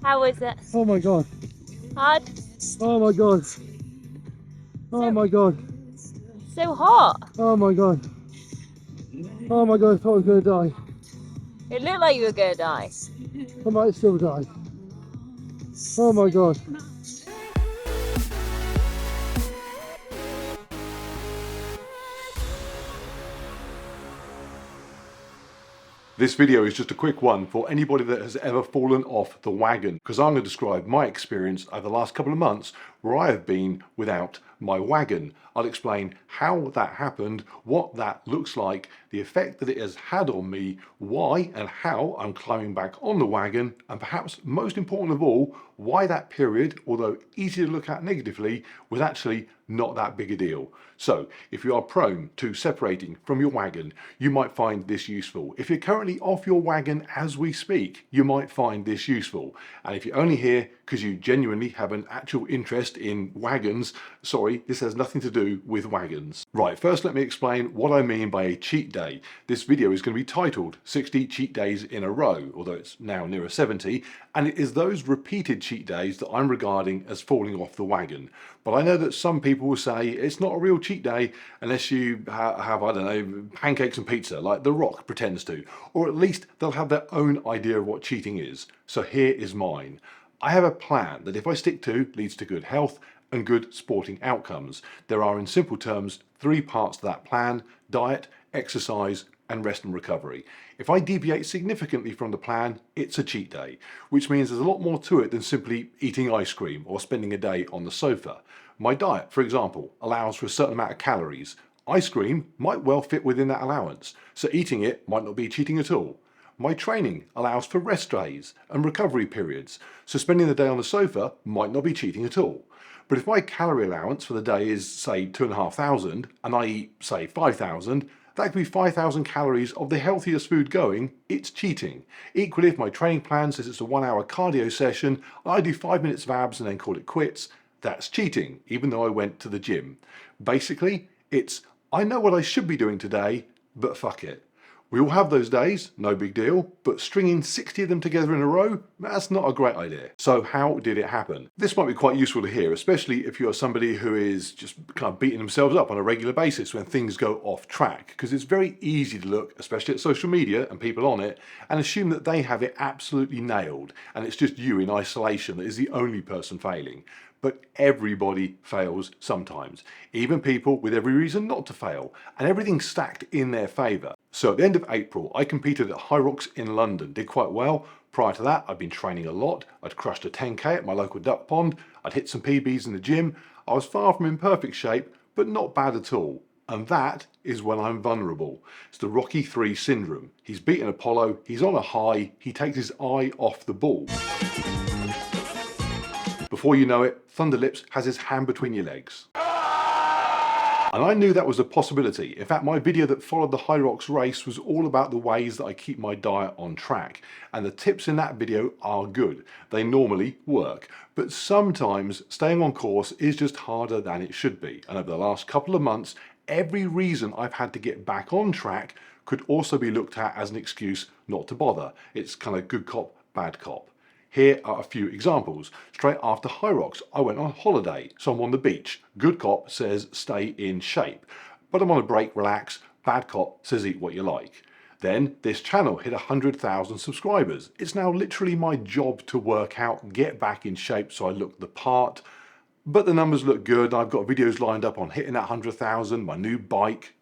How is it? Oh my god. Hard? Oh my god. Oh So my god. so hot. Oh my god. Oh my god, I thought I was gonna die. It looked like you were gonna die. I might still die. Oh my god. This video is just a quick one for anybody that has ever fallen off the wagon, because I'm going to describe my experience over the last couple of months where I have been without my wagon. I'll explain how that happened, what that looks like, the effect that it has had on me, why and how I'm climbing back on the wagon, and perhaps most important of all, why that period, although easy to look at negatively, was actually not that big a deal. So if you are prone to separating from your wagon, you might find this useful. If you're currently off your wagon as we speak, you might find this useful. And if you're only here because you genuinely have an actual interest in wagons, sorry, this has nothing to do with wagons. Right, first let me explain what I mean by a cheat day. This video is going to be titled 60 cheat days in a row, although it's now nearer 70, and it is those repeated cheat days that I'm regarding as falling off the wagon. But I know that some people will say it's not a real cheat day unless you have, I don't know, pancakes and pizza like The Rock pretends to, or at least they'll have their own idea of what cheating is. So here is mine. I have a plan that if I stick to leads to good health and good sporting outcomes. There are, in simple terms, 3 parts to that plan: diet, exercise, and rest and recovery. If I deviate significantly from the plan, it's a cheat day, which means there's a lot more to it than simply eating ice cream or spending a day on the sofa. My diet, for example, allows for a certain amount of calories. Ice cream might well fit within that allowance, so eating it might not be cheating at all. My training allows for rest days and recovery periods, so spending the day on the sofa might not be cheating at all. But if my calorie allowance for the day is, say, 2,500 and I eat, say, 5,000, that could be 5,000 calories of the healthiest food going, it's cheating. Equally, if my training plan says it's a 1-hour cardio session, I do 5 minutes of abs and then call it quits, that's cheating, even though I went to the gym. Basically, it's, I know what I should be doing today, but fuck it. We all have those days, no big deal, but stringing 60 of them together in a row, that's not a great idea. So how did it happen? This might be quite useful to hear, especially if you're somebody who is just kind of beating themselves up on a regular basis when things go off track, because it's very easy to look, especially at social media and people on it, and assume that they have it absolutely nailed, and it's just you in isolation that is the only person failing. But everybody fails sometimes, even people with every reason not to fail, and everything's stacked in their favour. So at the end of April, I competed at Hyrox in London, did quite well. Prior to that, I'd been training a lot. I'd crushed a 10k at my local duck pond. I'd hit some PBs in the gym. I was far from in perfect shape, but not bad at all. And that is when I'm vulnerable. It's the Rocky 3 syndrome. He's beaten Apollo, he's on a high, he takes his eye off the ball. Before you know it, Thunderlips has his hand between your legs. And I knew that was a possibility. In fact, my video that followed the Hyrox race was all about the ways that I keep my diet on track. And the tips in that video are good. They normally work. But sometimes staying on course is just harder than it should be. And over the last couple of months, every reason I've had to get back on track could also be looked at as an excuse not to bother. It's kind of good cop, bad cop. Here are a few examples. Straight after Hyrox, I went on holiday, so I'm on the beach. Good cop says stay in shape. But I'm on a break, relax. Bad cop says eat what you like. Then this channel hit 100,000 subscribers. It's now literally my job to work out, get back in shape so I look the part. But the numbers look good. I've got videos lined up on hitting that 100,000, my new bike,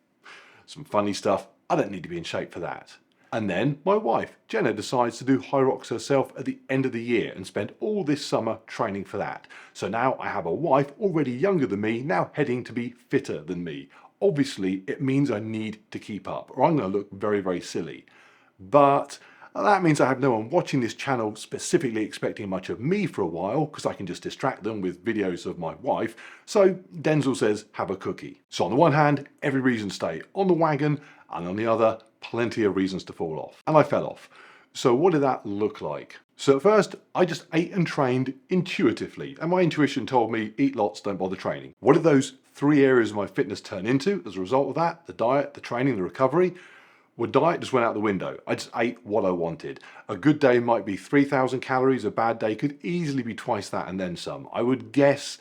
some funny stuff. I don't need to be in shape for that. And then my wife, Jenna, decides to do Hyrox herself at the end of the year and spend all this summer training for that. So now I have a wife already younger than me, now heading to be fitter than me. Obviously, it means I need to keep up, or I'm going to look very, very silly. But that means I have no one watching this channel specifically expecting much of me for a while, because I can just distract them with videos of my wife. So Denzel says, have a cookie. So on the one hand, every reason to stay on the wagon, and on the other, plenty of reasons to fall off. And I fell off. So what did that look like? So at first, I just ate and trained intuitively, and my intuition told me, eat lots, don't bother training. What did those 3 areas of my fitness turn into as a result of that? The diet, the training, the recovery? Well, diet just went out the window. I just ate what I wanted. A good day might be 3,000 calories, a bad day could easily be twice that and then some. I would guess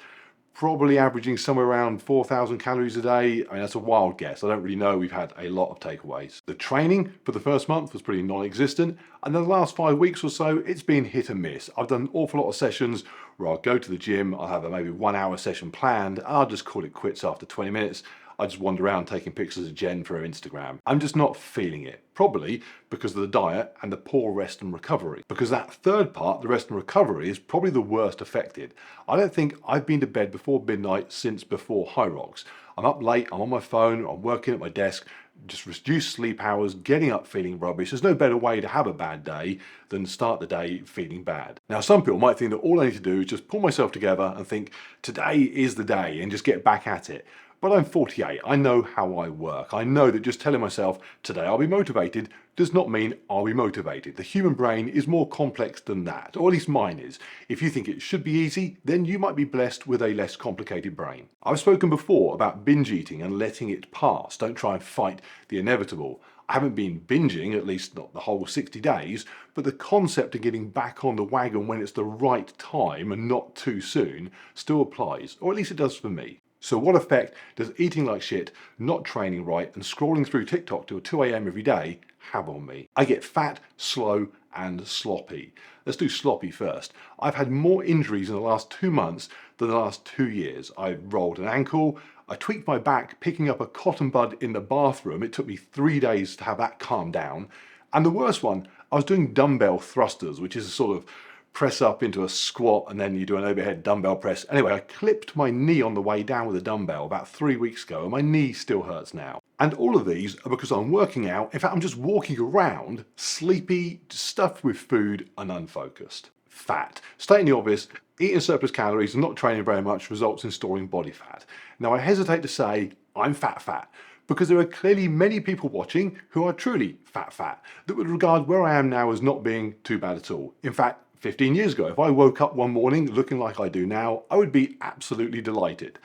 probably averaging somewhere around 4,000 calories a day. I mean, that's a wild guess. I don't really know. We've had a lot of takeaways. The training for the first month was pretty non-existent. And then the last 5 weeks or so, it's been hit and miss. I've done an awful lot of sessions where I'll go to the gym, I'll have a maybe 1 hour session planned, and I'll just call it quits after 20 minutes. I just wander around taking pictures of Jen for her Instagram. I'm just not feeling it. Probably because of the diet and the poor rest and recovery. Because that third part, the rest and recovery, is probably the worst affected. I don't think I've been to bed before midnight since before Hyrox. I'm up late, I'm on my phone, I'm working at my desk, just reduce sleep hours, getting up feeling rubbish. There's no better way to have a bad day than start the day feeling bad. Now, some people might think that all I need to do is just pull myself together and think today is the day and just get back at it. But I'm 48, I know how I work. I know that just telling myself today I'll be motivated does not mean I'll be motivated. The human brain is more complex than that, or at least mine is. If you think it should be easy, then you might be blessed with a less complicated brain. I've spoken before about binge eating and letting it pass. Don't try and fight the inevitable. I haven't been binging, at least not the whole 60 days, but the concept of getting back on the wagon when it's the right time and not too soon still applies, or at least it does for me. So what effect does eating like shit, not training right, and scrolling through TikTok till 2 AM every day have on me? I get fat, slow, and sloppy. Let's do sloppy first. I've had more injuries in the last 2 months than the last 2 years. I rolled an ankle, I tweaked my back picking up a cotton bud in the bathroom. It took me 3 days to have that calm down. And the worst one, I was doing dumbbell thrusters, which is a sort of press up into a squat and then you do an overhead dumbbell press. Anyway, I clipped my knee on the way down with a dumbbell about 3 weeks ago and my knee still hurts now. And all of these are because I'm working out. In fact, I'm just walking around sleepy, stuffed with food and unfocused. Fat. Stating the obvious, eating surplus calories and not training very much results in storing body fat. Now, I hesitate to say I'm fat because there are clearly many people watching who are truly fat that would regard where I am now as not being too bad at all. In fact, 15 years ago, if I woke up one morning looking like I do now, I would be absolutely delighted.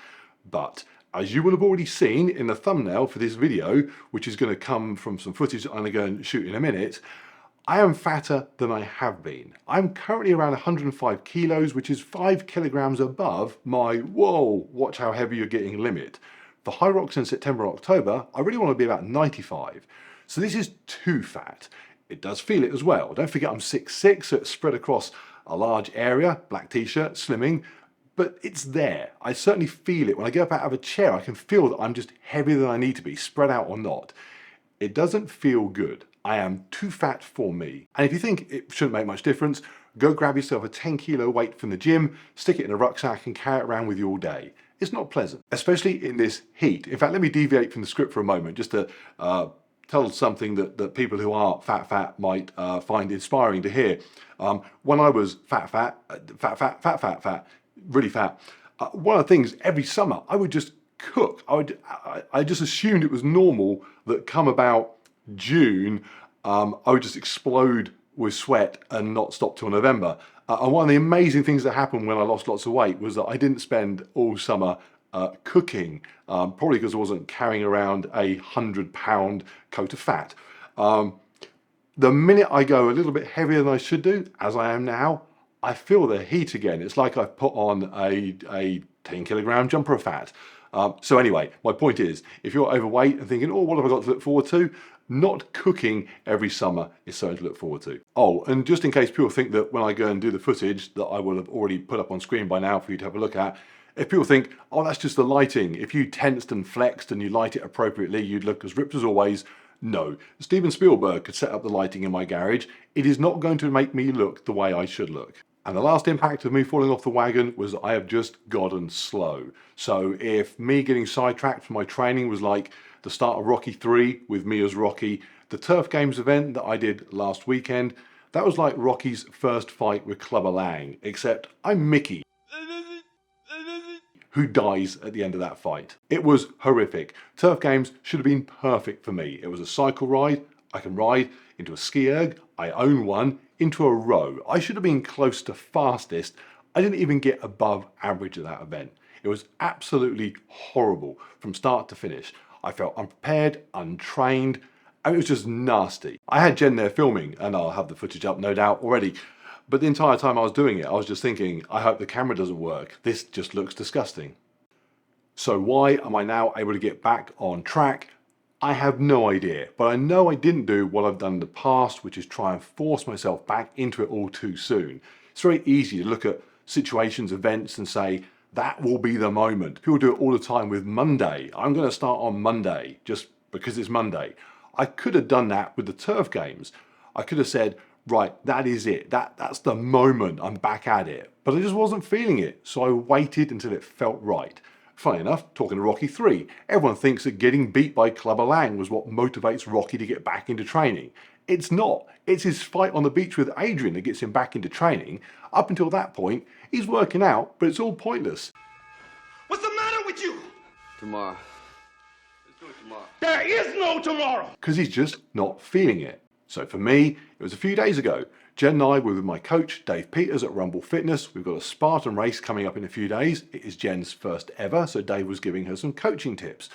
But as you will have already seen in the thumbnail for this video, which is going to come from some footage I'm going to go and shoot in a minute, I am fatter than I have been. I'm currently around 105 kilos, which is 5 kilograms above my, whoa, watch how heavy you're getting limit. For Hyrox in September and October, I really want to be about 95. So this is too fat. It does feel it as well. Don't forget I'm 6'6", so it's spread across a large area, black t-shirt, slimming, but it's there. I certainly feel it. When I get up out of a chair, I can feel that I'm just heavier than I need to be, spread out or not. It doesn't feel good. I am too fat for me. And if you think it shouldn't make much difference, go grab yourself a 10 kilo weight from the gym, stick it in a rucksack and carry it around with you all day. It's not pleasant, especially in this heat. In fact, let me deviate from the script for a moment just to tell something that people who are fat might find inspiring to hear. When I was fat, really fat, one of the things every summer I would just cook. I just assumed it was normal that come about June, I would just explode with sweat and not stop till November. And one of the amazing things that happened when I lost lots of weight was that I didn't spend all summer cooking, probably because I wasn't carrying around a 100-pound coat of fat. The minute I go a little bit heavier than I should do, as I am now, I feel the heat again. It's like I've put on a 10 kilogram jumper of fat. So anyway, my point is, if you're overweight and thinking, oh, what have I got to look forward to? Not cooking every summer is something to look forward to. Oh, and just in case people think that when I go and do the footage that I will have already put up on screen by now for you to have a look at, if people think, oh, that's just the lighting, if you tensed and flexed and you light it appropriately, you'd look as ripped as always. No, Steven Spielberg could set up the lighting in my garage. It is not going to make me look the way I should look. And the last impact of me falling off the wagon was I have just gotten slow. So if me getting sidetracked from my training was like the start of Rocky 3 with me as Rocky, the Turf Games event that I did last weekend, that was like Rocky's first fight with Clubber Lang, except I'm Mickey, who dies at the end of that fight. It was horrific. Turf Games should have been perfect for me. It was a cycle ride. I can ride into a ski erg. I own one, into a row. I should have been close to fastest. I didn't even get above average at that event. It was absolutely horrible from start to finish. I felt unprepared, untrained, and it was just nasty. I had Jen there filming, and I'll have the footage up no doubt already, but the entire time I was doing it, I was just thinking, I hope the camera doesn't work. This just looks disgusting. So why am I now able to get back on track? I have no idea, but I know I didn't do what I've done in the past, which is try and force myself back into it all too soon. It's very easy to look at situations, events, and say, that will be the moment. People do it all the time with Monday. I'm going to start on Monday just because it's Monday. I could have done that with the turf games. I could have said, right, that is it. That's the moment I'm back at it. But I just wasn't feeling it, so I waited until it felt right. Funny enough, talking to Rocky 3, everyone thinks that getting beat by Clubber Lang was what motivates Rocky to get back into training. It's not. It's his fight on the beach with Adrian that gets him back into training. Up until that point, he's working out, but it's all pointless. What's the matter with you? Tomorrow. Let's do it tomorrow. There is no tomorrow. Because he's just not feeling it. So for me, it was a few days ago. Jen and I were with my coach, Dave Peters at Rumble Fitness. We've got a Spartan race coming up in a few days. It is Jen's first ever, so Dave was giving her some coaching tips.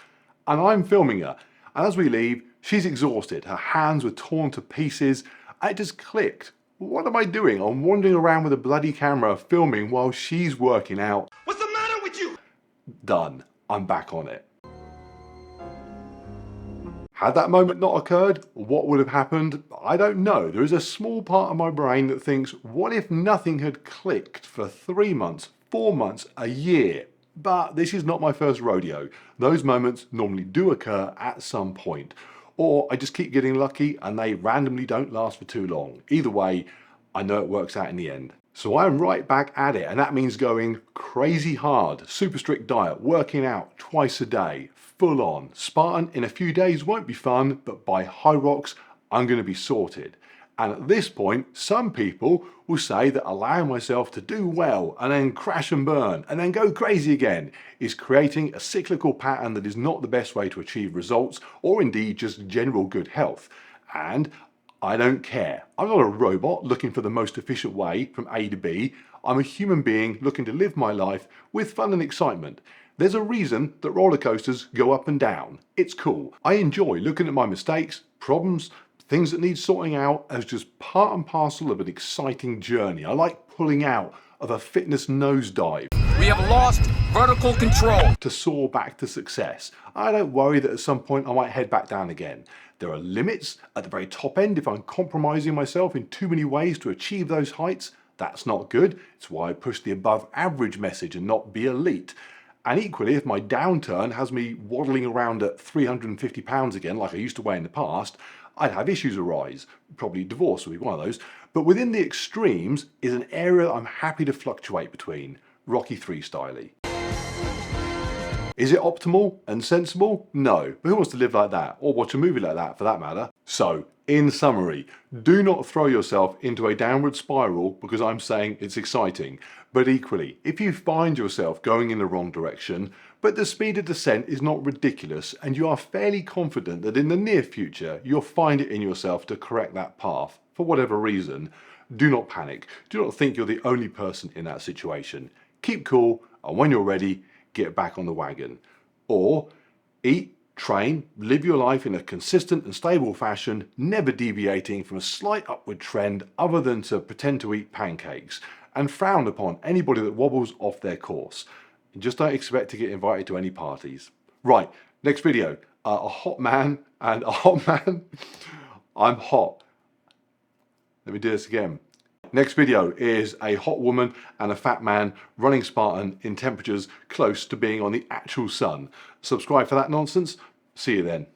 And I'm filming her. And as we leave, she's exhausted. Her hands were torn to pieces. And it just clicked. What am I doing? I'm wandering around with a bloody camera filming while she's working out. What's the matter with you? Done. I'm back on it. Had that moment not occurred, what would have happened? I don't know. There is a small part of my brain that thinks, what if nothing had clicked for 3 months, 4 months, a year? But this is not my first rodeo. Those moments normally do occur at some point. Or I just keep getting lucky and they randomly don't last for too long. Either way, I know it works out in the end. So I'm right back at it, and that means going crazy hard, super strict diet, working out twice a day, full on. Spartan in a few days won't be fun, but by Hyrox, I'm going to be sorted. And at this point, some people will say that allowing myself to do well and then crash and burn and then go crazy again is creating a cyclical pattern that is not the best way to achieve results or indeed just general good health. And I don't care. I'm not a robot looking for the most efficient way from A to B. I'm a human being looking to live my life with fun and excitement. There's a reason that roller coasters go up and down. It's cool. I enjoy looking at my mistakes, problems, things that need sorting out as just part and parcel of an exciting journey. I like pulling out of a fitness nosedive. We have lost vertical control. To soar back to success. I don't worry that at some point I might head back down again. There are limits at the very top end if I'm compromising myself in too many ways to achieve those heights. That's not good. It's why I push the above average message and not be elite. And equally, if my downturn has me waddling around at 350 pounds again, like I used to weigh in the past, I'd have issues arise. Probably divorce would be one of those. But within the extremes is an area I'm happy to fluctuate between, Rocky 3 styly. Is it optimal and sensible? No, but who wants to live like that, or watch a movie like that for that matter? So, in summary, do not throw yourself into a downward spiral because I'm saying it's exciting. But equally, if you find yourself going in the wrong direction, but the speed of descent is not ridiculous and you are fairly confident that in the near future you'll find it in yourself to correct that path, for whatever reason, do not panic. Do not think you're the only person in that situation. Keep cool, and when you're ready, get back on the wagon. Or eat, train, live your life in a consistent and stable fashion, never deviating from a slight upward trend other than to pretend to eat pancakes, and frown upon anybody that wobbles off their course. And just don't expect to get invited to any parties. Right, next video, a hot man and a hot man. I'm hot. Let me do this again. Next video is a hot woman and a fat man running Spartan in temperatures close to being on the actual sun. Subscribe for that nonsense. See you then.